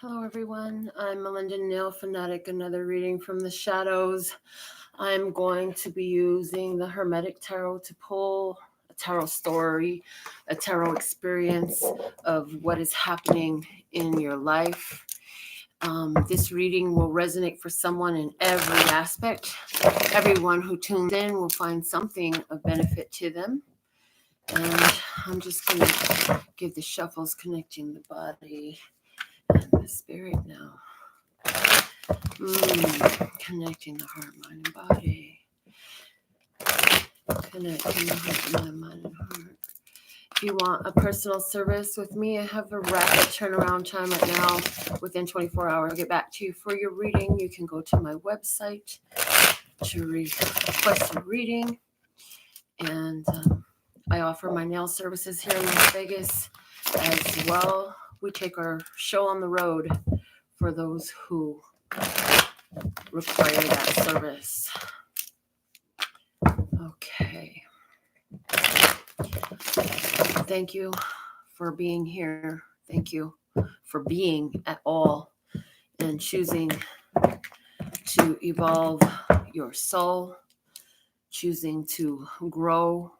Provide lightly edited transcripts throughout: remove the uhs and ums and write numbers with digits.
Hello, everyone. I'm Melinda, NailFanatic, another reading from the shadows. I'm going to be using the Hermetic Tarot to pull a tarot story, a tarot experience of what is happening in your life. This reading will resonate for someone in every aspect. Everyone who tunes in will find something of benefit to them. And I'm just going to give the shuffles connecting the body and the spirit now. Connecting the heart, mind, and body. Connecting the heart, mind, and heart. If you want a personal service with me, I have a rapid turnaround time right now. Within 24 hours, I'll get back to you for your reading. You can go to my website to request a reading. And I offer my nail services here in Las Vegas as well. We take our show on the road for those who require that service. Okay. Thank you for being here. Thank you for being at all and choosing to evolve your soul, choosing to grow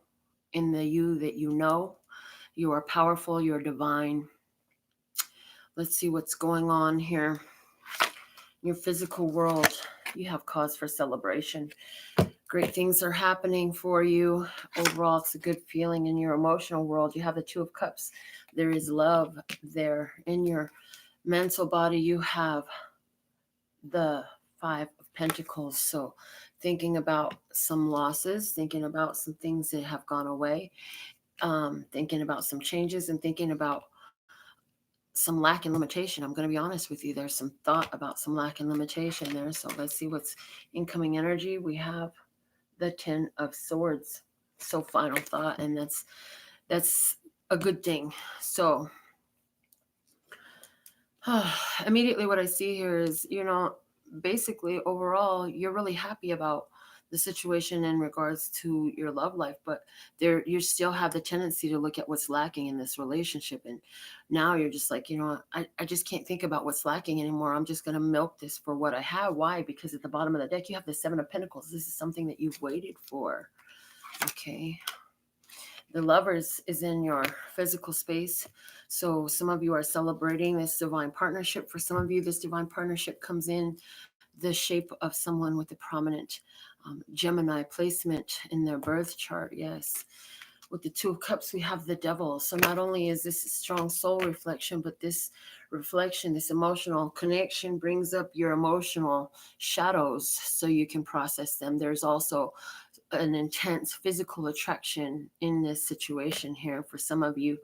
in the you that you know. You are powerful, you're divine. Let's see what's going on here. In your physical world, you have cause for celebration. Great things are happening for you. Overall, it's a good feeling. In your emotional world, you have the Two of Cups. There is love there. In your mental body, you have the Five of Pentacles. So thinking about some losses, thinking about some things that have gone away, thinking about some changes, and thinking about some lack and limitation. I'm going to be honest with you. There's some thought about some lack and limitation there. So let's see what's incoming energy. We have the Ten of Swords. So final thought, and that's a good thing. So immediately what I see here is, basically overall you're really happy about the situation in regards to your love life, but there you still have the tendency to look at what's lacking in this relationship. And now you're just like, I just can't think about what's lacking anymore. I'm just going to milk this for what I have. Why? Because at the bottom of the deck you have the Seven of Pentacles. This is something that you've waited for. Okay. The Lovers is in your physical space. So some of you are celebrating this divine partnership. For some of you, this divine partnership comes in the shape of someone with a prominent Gemini placement in their birth chart. Yes. With the Two of Cups, we have the Devil. So not only is this a strong soul reflection, but this reflection, this emotional connection brings up your emotional shadows so you can process them. There's also an intense physical attraction in this situation here. For some of you,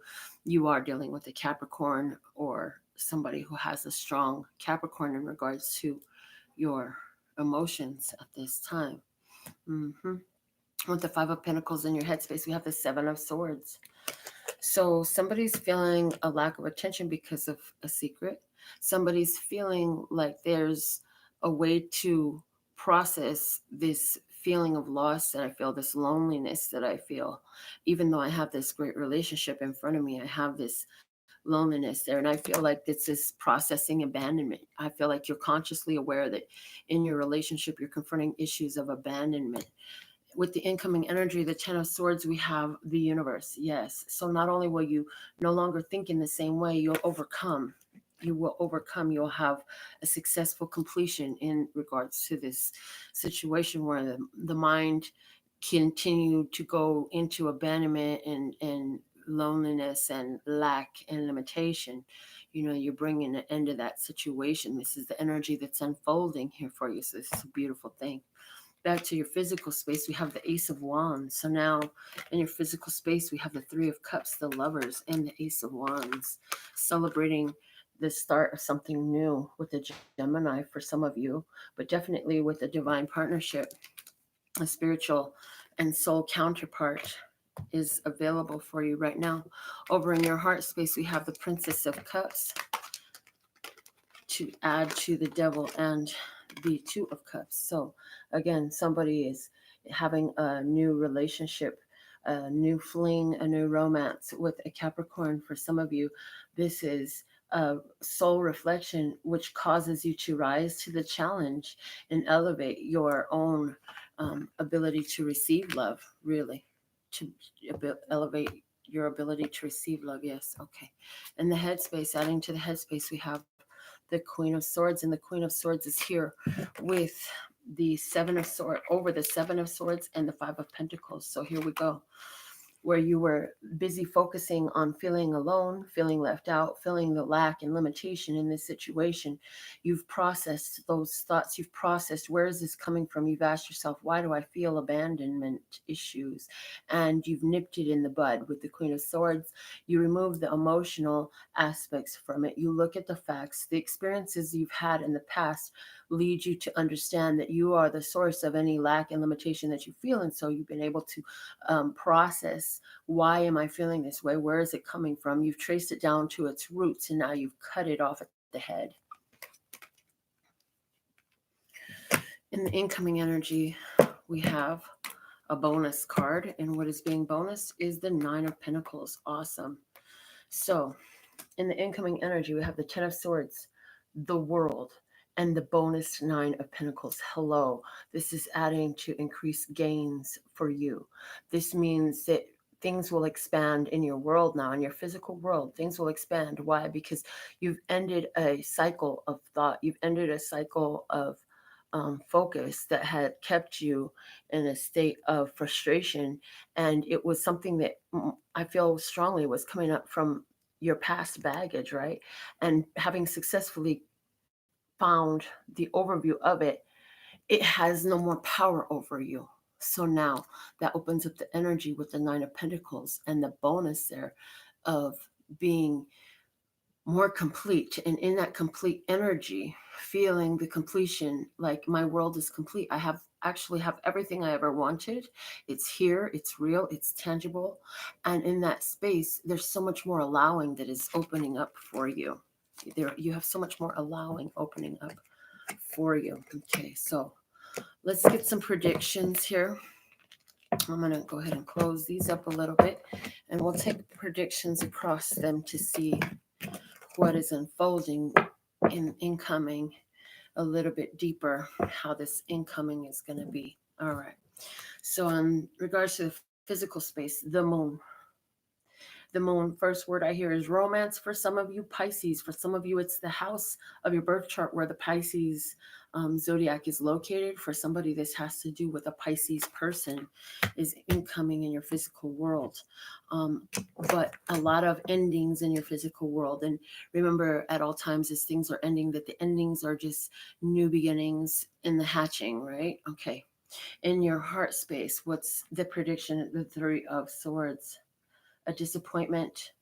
you are dealing with a Capricorn or somebody who has a strong Capricorn in regards to your emotions at this time. With the Five of Pentacles in your headspace, we have the Seven of Swords. So somebody's feeling a lack of attention because of a secret. Somebody's feeling like there's a way to process this feeling of loss that I feel, this loneliness that I feel. Even though I have this great relationship in front of me, I have this loneliness there. And I feel like this is processing abandonment. I feel like you're consciously aware that in your relationship, you're confronting issues of abandonment. With the incoming energy, the Ten of Swords, we have the universe. Yes. So not only will you no longer think in the same way, you'll overcome. You will overcome. You'll have a successful completion in regards to this situation where the mind continue to go into abandonment and loneliness and lack and limitation. You're bringing an end to that situation. This is the energy that's unfolding here for you. So this is a beautiful thing. Back to your physical space, we have the Ace of Wands. So now in your physical space, we have the Three of Cups, the Lovers, and the Ace of Wands, celebrating the start of something new with the Gemini for some of you, but definitely with a divine partnership. A spiritual and soul counterpart is available for you right now. Over in your heart space, we have the Princess of Cups to add to the Devil and the Two of Cups. So again, somebody is having a new relationship, a new fling, a new romance with a Capricorn. For some of you, this is soul reflection, which causes you to rise to the challenge and elevate your own ability to receive love, really, to elevate your ability to receive love. Yes, okay. And the headspace, adding to the headspace, we have the Queen of Swords, and the Queen of Swords is here with the Seven of Swords, over the Seven of Swords and the Five of Pentacles. So here we go, where you were busy focusing on feeling alone, feeling left out, feeling the lack and limitation in this situation. You've processed those thoughts. You've processed, where is this coming from? You've asked yourself, why do I feel abandonment issues? And you've nipped it in the bud with the Queen of Swords. You remove the emotional aspects from it. You look at the facts. The experiences you've had in the past lead you to understand that you are the source of any lack and limitation that you feel. And so you've been able to process, why am I feeling this way? Where is it coming from? You've traced it down to its roots, and now you've cut it off at the head. In the incoming energy, we have a bonus card, and what is being bonused is the Nine of Pentacles. Awesome. So in the incoming energy, we have the Ten of Swords, the World, and the bonus Nine of Pentacles. Hello. This is adding to increased gains for you. This means that things will expand in your world now, in your physical world. Things will expand. Why? Because you've ended a cycle of thought. You've ended a cycle of focus that had kept you in a state of frustration. And it was something that I feel strongly was coming up from your past baggage, right? And having successfully found the overview of it, it has no more power over you. So now that opens up the energy with the Nine of Pentacles and the bonus there of being more complete. And in that complete energy, feeling the completion, like my world is complete. I have actually have everything I ever wanted. It's here, it's real, it's tangible. And in that space, there's so much more allowing that is opening up for you. There, you have so much more allowing opening up for you. Okay, so let's get some predictions here. I'm going to go ahead and close these up a little bit, and we'll take predictions across them to see what is unfolding in incoming a little bit deeper, how this incoming is going to be. All right. So in regards to the physical space, the moon. The moon, first word I hear is romance for some of you, Pisces. For some of you, it's the house of your birth chart where the Pisces zodiac is located. For somebody, this has to do with a Pisces person is incoming in your physical world. But a lot of endings in your physical world. And remember, at all times, as things are ending, that the endings are just new beginnings in the hatching, right? Okay. In your heart space, what's the prediction? The Three of Swords. A disappointment,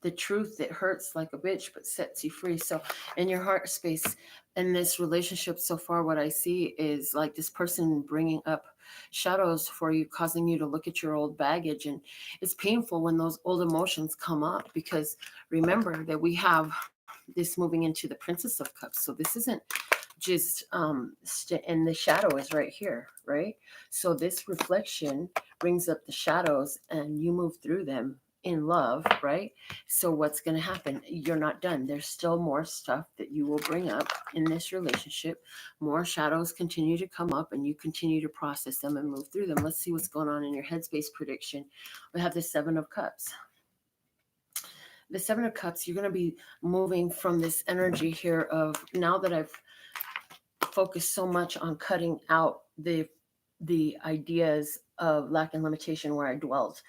the truth that hurts like a bitch but sets you free. So in your heart space, in this relationship so far, what I see is like this person bringing up shadows for you, causing you to look at your old baggage. And it's painful when those old emotions come up, because remember that we have this moving into the Princess of Cups. So this isn't just and the shadow is right here, right? So this reflection brings up the shadows and you move through them in love, right? So what's going to happen? You're not done. There's still more stuff that you will bring up in this relationship. More shadows continue to come up and you continue to process them and move through them. Let's see what's going on in your headspace prediction. We have the Seven of Cups. The Seven of Cups, you're going to be moving from this energy here of, now that I've focused so much on cutting out the ideas of lack and limitation where I dwelt,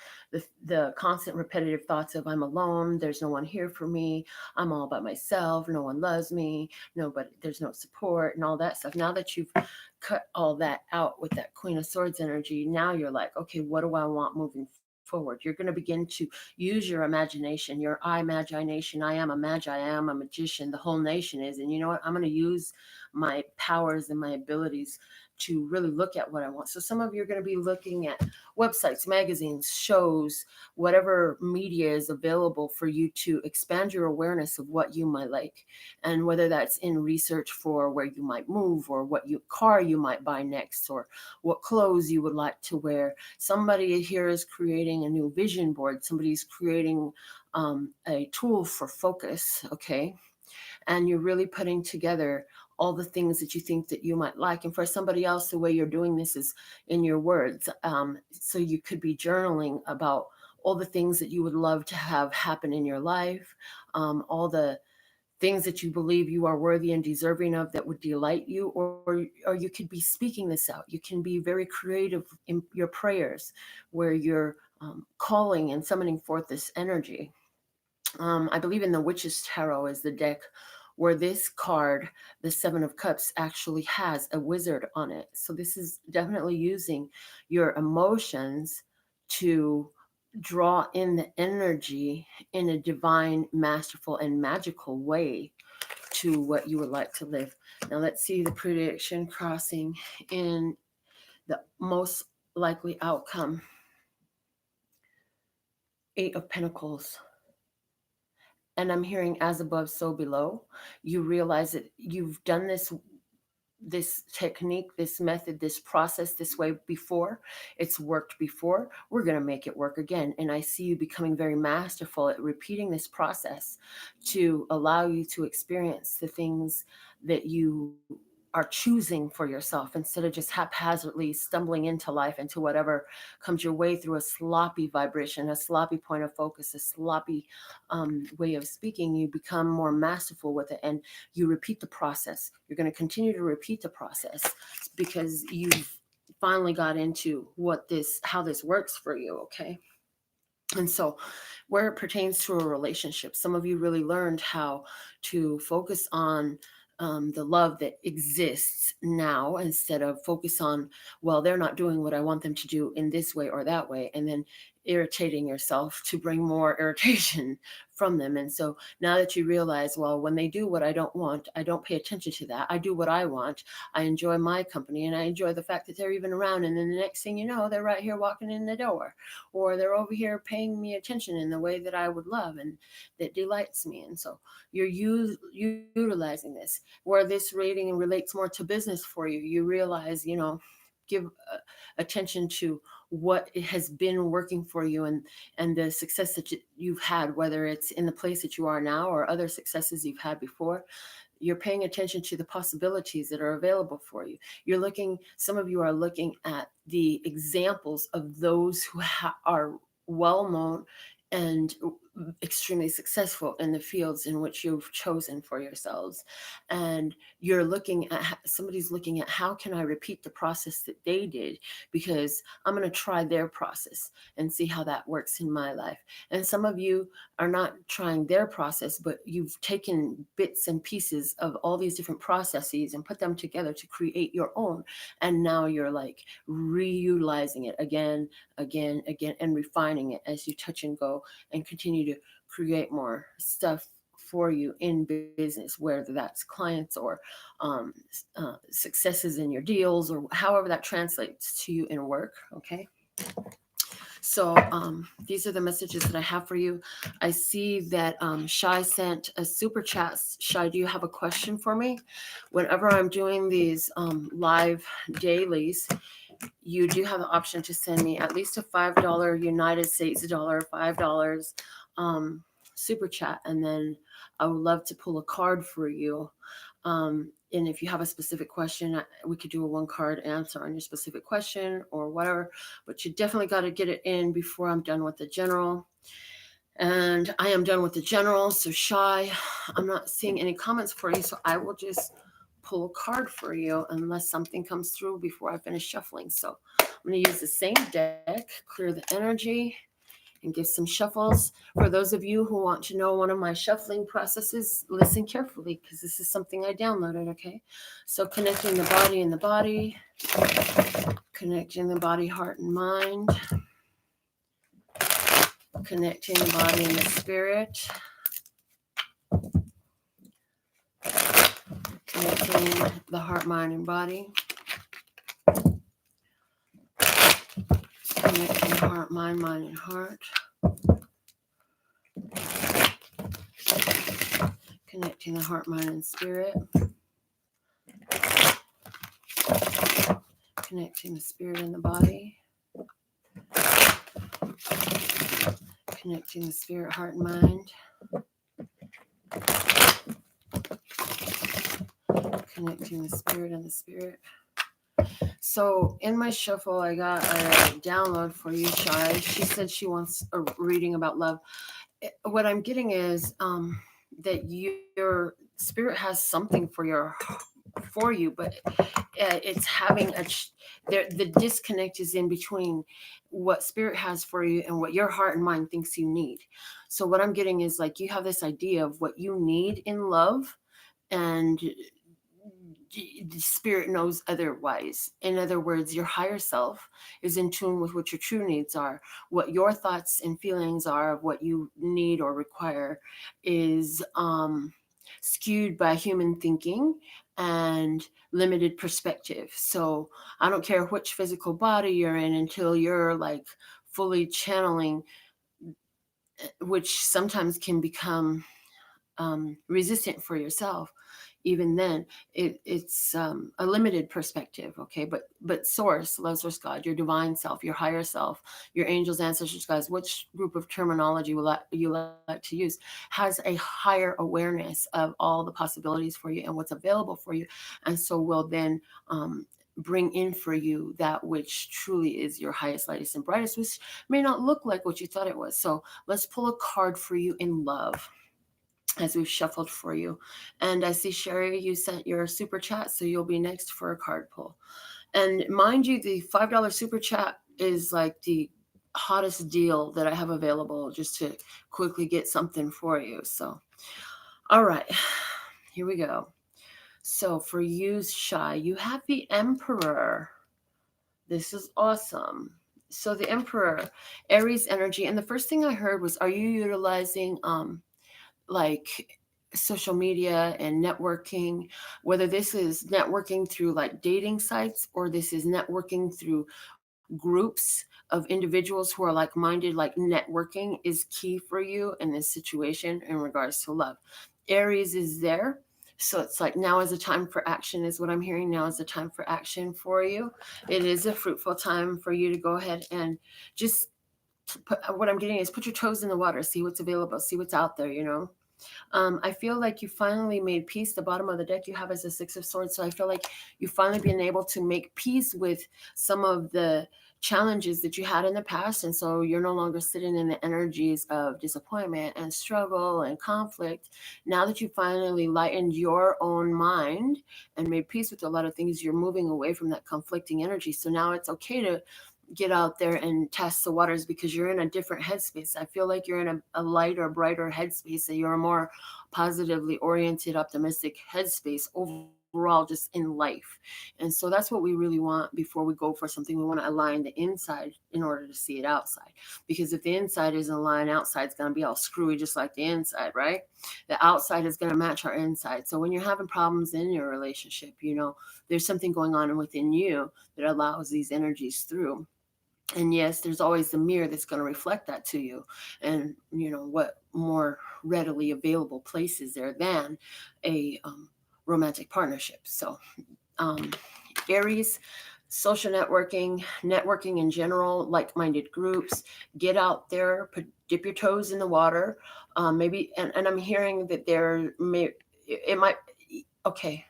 the constant repetitive thoughts of I'm alone, there's no one here for me, I'm all by myself, no one loves me, nobody, there's no support and all that stuff. Now that you've cut all that out with that Queen of Swords energy, now you're like, okay, what do I want moving forward? You're going to begin to use your imagination, your I Magi Nation. I am a magi, I am a magician, the whole nation is. And you know what? I'm going to use my powers and my abilities to really look at what I want. So some of you are going to be looking at websites, magazines, shows, whatever media is available for you to expand your awareness of what you might like. And whether that's in research for where you might move, or what car you might buy next, or what clothes you would like to wear. Somebody here is creating a new vision board. Somebody's creating a tool for focus, okay? And you're really putting together all the things that you think that you might like. And for somebody else, the way you're doing this is in your words. So you could be journaling about all the things that you would love to have happen in your life, all the things that you believe you are worthy and deserving of that would delight you, or you could be speaking this out. You can be very creative in your prayers, where you're calling and summoning forth this energy. I believe in the Witch's Tarot is the deck where this card, the Seven of Cups, actually has a wizard on it. So this is definitely using your emotions to draw in the energy in a divine, masterful, and magical way to what you would like to live. Now let's see the prediction crossing in the most likely outcome. Eight of Pentacles. And I'm hearing as above, so below. You realize that you've done this technique, this method, this process this way before. It's worked before. We're going to make it work again. And I see you becoming very masterful at repeating this process to allow you to experience the things that you are choosing for yourself, instead of just haphazardly stumbling into life, into whatever comes your way through a sloppy vibration, a sloppy point of focus, a sloppy way of speaking. You become more masterful with it, and you repeat the process. You're going to continue to repeat the process because you've finally got into how this works for you. Okay. And so, where it pertains to a relationship, some of you really learned how to focus on the love that exists now, instead of focus on, well, they're not doing what I want them to do in this way or that way, and then irritating yourself to bring more irritation from them. And so now that you realize, well, when they do what I don't want, I don't pay attention to that. I do what I want. I enjoy my company, and I enjoy the fact that they're even around. And then the next thing you know, they're right here walking in the door, or they're over here paying me attention in the way that I would love and that delights me. And so you're utilizing this. Where this rating relates more to business for you, you realize, give attention to what it has been working for you, and the success that you've had, whether it's in the place that you are now or other successes you've had before. You're paying attention to the possibilities that are available for you. Some of you are looking at the examples of those who are well known and extremely successful in the fields in which you've chosen for yourselves. And somebody's looking at, how can I repeat the process that they did? Because I'm going to try their process and see how that works in my life. And some of you are not trying their process, but you've taken bits and pieces of all these different processes and put them together to create your own. And now you're like reutilizing it again, and refining it as you touch and go and continue to create more stuff for you in business, whether that's clients or successes in your deals, or however that translates to you in work. Okay. So these are the messages that I have for you. I see that Shai sent a super chat. Shai, do you have a question for me? Whenever I'm doing these live dailies, you do have the option to send me at least a $5 United States dollar, $5 super chat, and then I would love to pull a card for you. And if you have a specific question, we could do a one card answer on your specific question or whatever, but you definitely got to get it in before I'm done with the general. And I am done with the general. So Shai, I'm not seeing any comments for you, so I will just pull a card for you unless something comes through before I finish shuffling. So I'm going to use the same deck, clear the energy, and give some shuffles. For those of you who want to know one of my shuffling processes, listen carefully, because this is something I downloaded, okay? So connecting the body and the body, connecting the body, heart, and mind, connecting the body and the spirit, connecting the heart, mind, and body, connecting heart, mind, and heart, connecting the heart, mind, and spirit, connecting the spirit and the body, Connecting the spirit, heart, and mind. Connecting the spirit and the spirit. So in my shuffle, I got a download for you, Shai. She said she wants a reading about love. What I'm getting is that your spirit has something for you, but it's having the disconnect is in between what spirit has for you and what your heart and mind thinks you need. So what I'm getting is like you have this idea of what you need in love, and the spirit knows otherwise. In other words, your higher self is in tune with what your true needs are. What your thoughts and feelings are of what you need or require is skewed by human thinking and limited perspective. So I don't care which physical body you're in until you're like fully channeling, which sometimes can become resistant for yourself. Even then, it's a limited perspective, okay? But source, love source, God, your divine self, your higher self, your angels, ancestors, guys, which group of terminology you like to use, has a higher awareness of all the possibilities for you and what's available for you, and so will then bring in for you that which truly is your highest, lightest, and brightest, which may not look like what you thought it was. So let's pull a card for you in love as we've shuffled for you. And I see, Sherry, you sent your super chat, so you'll be next for a card pull. And mind you, the $5 super chat is like the hottest deal that I have available just to quickly get something for you. So, all right, here we go. So for you, Shy, you have the Emperor. This is awesome. So the Emperor, Aries energy. And the first thing I heard was, are you utilizing like social media and networking, whether this is networking through like dating sites or this is networking through groups of individuals who are like minded, like networking is key for you in this situation in regards to love. Aries is there. So it's like now is the time for action, is what I'm hearing. Now is the time for action for you. It is a fruitful time for you to go ahead and just what I'm getting is put your toes in the water, see what's available, see what's out there, you know. I feel like you finally made peace. The bottom of the deck you have is a Six of Swords. So I feel like you've finally been able to make peace with some of the challenges that you had in the past. And so you're no longer sitting in the energies of disappointment and struggle and conflict. Now that you finally lightened your own mind and made peace with a lot of things, you're moving away from that conflicting energy. So now it's okay to get out there and test the waters because you're in a different headspace. I feel like you're in a lighter, brighter headspace, that you're a more positively oriented, optimistic headspace overall just in life. And so that's what we really want before we go for something. We want to align the inside in order to see it outside. Because if the inside isn't aligned, outside's going to be all screwy just like the inside, right? The outside is going to match our inside. So when you're having problems in your relationship, you know, there's something going on within you that allows these energies through. And yes, there's always the mirror that's going to reflect that to you. And you know what more readily available place is there than a romantic partnership. So um, Aries, social networking in general, like-minded groups, get out there, dip your toes in the water. Maybe and I'm hearing that there may it might okay,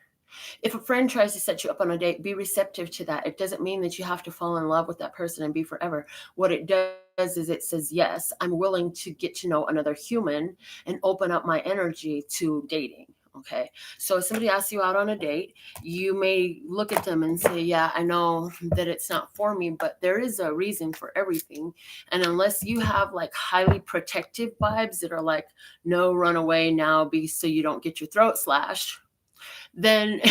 if a friend tries to set you up on a date, be receptive to that. It doesn't mean that you have to fall in love with that person and be forever. What it does is it says, yes, I'm willing to get to know another human and open up my energy to dating. Okay. So if somebody asks you out on a date, you may look at them and say, yeah, I know that it's not for me, but there is a reason for everything. And unless you have like highly protective vibes that are like, no, run away now, be so you don't get your throat slashed, then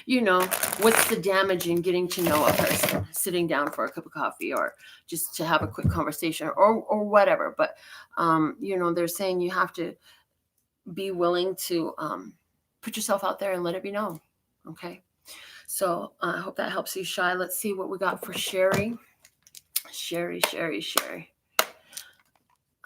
you know what's the damage in getting to know a person, sitting down for a cup of coffee or just to have a quick conversation or whatever. But you know, they're saying you have to be willing to put yourself out there and let it be known. Okay, so I hope that helps you, Shy. Let's see what we got for Sherry. Sherry.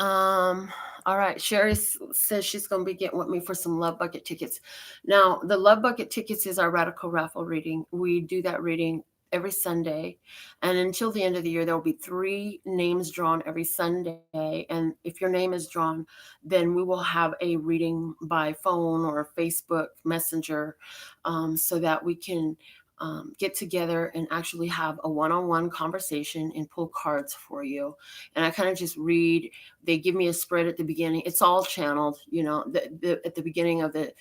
Um, all right. Sherry says she's going to be getting with me for some Love Bucket tickets. Now, the Love Bucket tickets is our radical raffle reading. We do that reading every Sunday. And until the end of the year, there will be 3 names drawn every Sunday. And if your name is drawn, then we will have a reading by phone or Facebook Messenger, so that we can get together and actually have a one-on-one conversation and pull cards for you. And I kind of just read. They give me a spread at the beginning. It's all channeled, at the beginning of the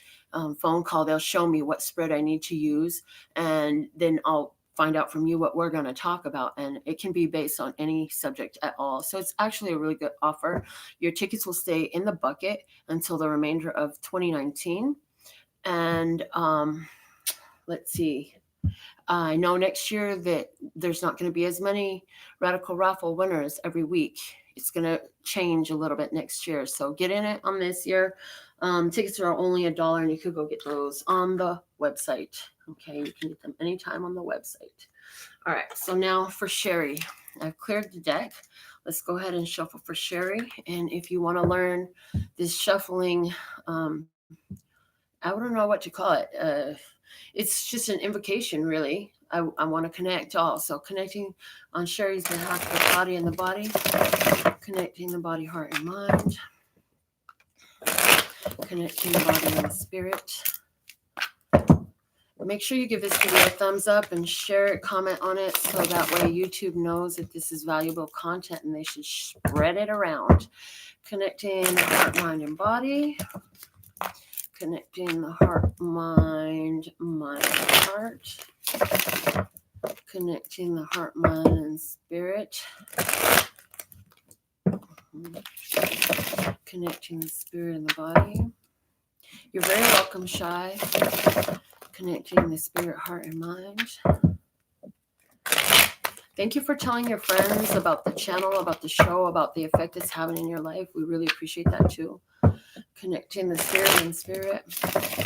phone call, they'll show me what spread I need to use, and then I'll find out from you what we're going to talk about. And it can be based on any subject at all. So it's actually a really good offer. Your tickets will stay in the bucket until the remainder of 2019. And let's see. I know next year that there's not going to be as many Radical Raffle winners every week. It's going to change a little bit next year. So get in it on this year. Tickets are only $1, and you could go get those on the website. Okay, you can get them anytime on the website. All right, so now for Sherry. I've cleared the deck. Let's go ahead and shuffle for Sherry. And if you want to learn this shuffling, I don't know what you call it. It's just an invocation, really. I want to connect all. So connecting on Sherry's behalf, the body and the body, connecting the body, heart, and mind, connecting the body and the spirit. Make sure you give this video a thumbs up and share it, comment on it, so that way YouTube knows that this is valuable content and they should spread it around. Connecting the heart, mind, and body. Connecting the heart, mind, heart. Connecting the heart, mind, and spirit. Connecting the spirit and the body. You're very welcome, Shy. Connecting the spirit, heart, and mind. Thank you for telling your friends about the channel, about the show, about the effect it's having in your life. We really appreciate that too. Connecting the spirit and spirit.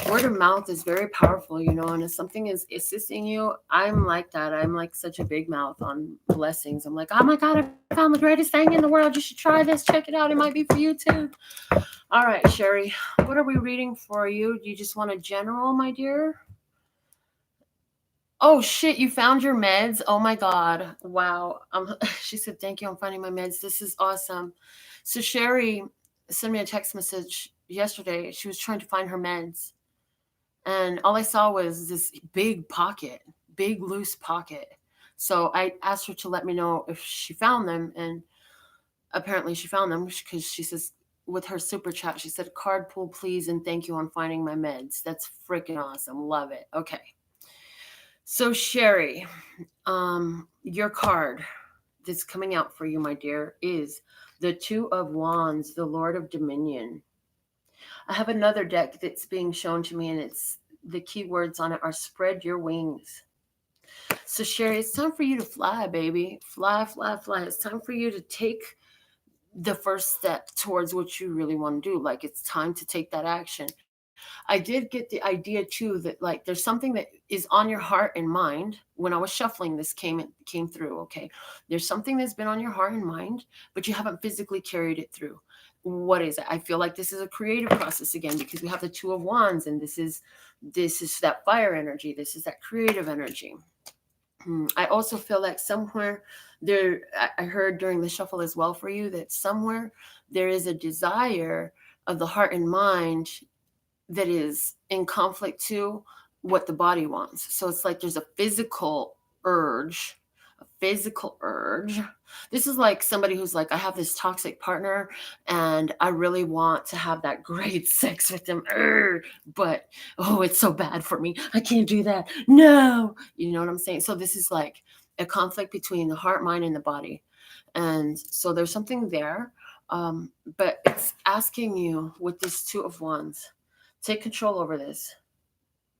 Word of mouth is very powerful, and if something is assisting you, I'm like that. I'm like such a big mouth on blessings. I'm like, oh my God, I found the greatest thing in the world. You should try this. Check it out. It might be for you too. All right, Sherry, what are we reading for you? Do you just want a general, my dear? Oh shit, you found your meds. Oh my God. Wow. She said, thank you. I'm finding my meds. This is awesome. So Sherry sent me a text message yesterday. She was trying to find her meds. And all I saw was this big pocket, big loose pocket. So I asked her to let me know if she found them. And apparently she found them, because she says with her super chat, she said, card pull, please. And thank you on finding my meds. That's freaking awesome. Love it. Okay. So Sherry, your card that's coming out for you, my dear, is the Two of Wands, the Lord of Dominion. I have another deck that's being shown to me, and it's the keywords on it are spread your wings. So Sherry, it's time for you to fly, baby. Fly, fly, fly. It's time for you to take the first step towards what you really want to do. Like, it's time to take that action. I did get the idea too that, like, there's something that is on your heart and mind. When I was shuffling, this came through. Okay, there's something that's been on your heart and mind, but you haven't physically carried it through. What is it? I feel like this is a creative process again, because we have the Two of Wands, and this is that fire energy. This is that creative energy. I also feel like somewhere there, I heard during the shuffle as well for you, that somewhere there is a desire of the heart and mind that is in conflict to what the body wants. So it's like there's a physical urge. This is like somebody who's like, I have this toxic partner and I really want to have that great sex with them. But, oh, it's so bad for me. I can't do that. No. You know what I'm saying? So this is like a conflict between the heart, mind, and the body. And so there's something there. But it's asking you with this Two of Wands, take control over this.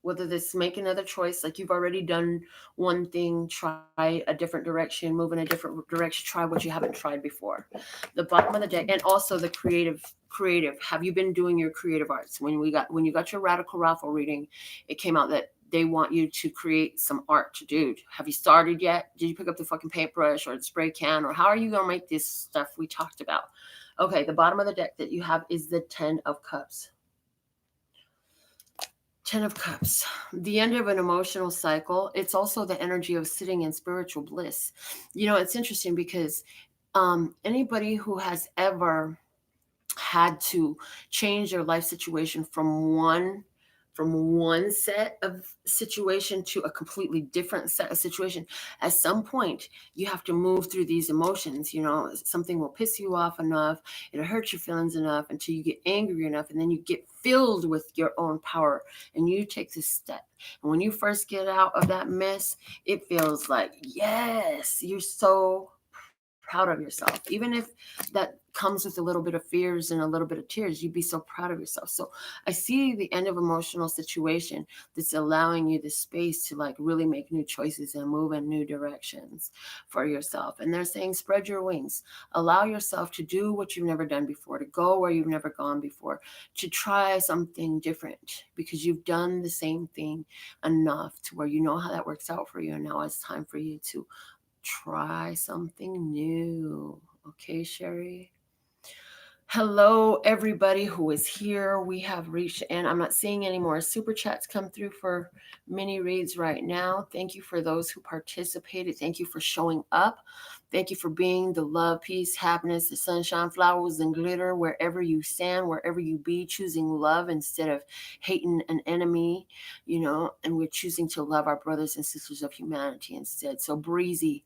Whether this, make another choice, like you've already done one thing, try a different direction, move in a different direction, try what you haven't tried before. The bottom of the deck, and also the creative. Have you been doing your creative arts? When you got your Radical Raffle reading, it came out that they want you to create some art. Dude, have you started yet? Did you pick up the fucking paintbrush or the spray can, or how are you going to make this stuff we talked about? Okay, the bottom of the deck that you have is the Ten of Cups. Ten of Cups, the end of an emotional cycle. It's also the energy of sitting in spiritual bliss. It's interesting because anybody who has ever had to change their life situation from one set of situation to a completely different set of situation, at some point you have to move through these emotions. Something will piss you off enough, it'll hurt your feelings enough until you get angry enough, and then you get filled with your own power and you take this step. And when you first get out of that mess, it feels like, yes, you're so proud of yourself. Even if that comes with a little bit of fears and a little bit of tears, you'd be so proud of yourself. So I see the end of emotional situation that's allowing you the space to like really make new choices and move in new directions for yourself. And they're saying spread your wings, allow yourself to do what you've never done before, to go where you've never gone before, to try something different, because you've done the same thing enough to where you know how that works out for you. And now it's time for you to try something new. Okay, Sherry? Hello, everybody who is here. We have reached, and I'm not seeing any more super chats come through for mini reads right now. Thank you for those who participated. Thank you for showing up. Thank you for being the love, peace, happiness, the sunshine, flowers, and glitter wherever you stand, wherever you be, choosing love instead of hating an enemy, and we're choosing to love our brothers and sisters of humanity instead. So, Breezy,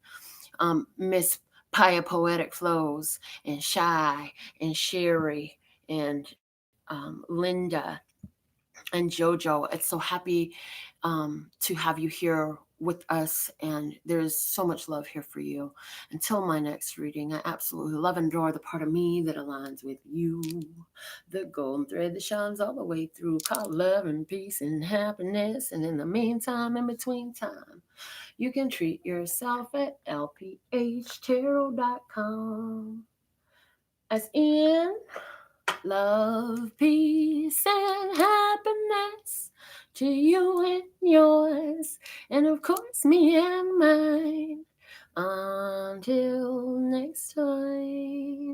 Miss Paya Poetic Flows, and Shy, and Sherry, and Linda, and JoJo. It's so happy to have you here with us, and there's so much love here for you. Until my next reading, I absolutely love and adore the part of me that aligns with you. The golden thread that shines all the way through, called love and peace and happiness. And in the meantime, in between time, you can treat yourself at lphtarot.com. As in love, peace, and happiness to you and yours, and of course, me and mine. Until next time.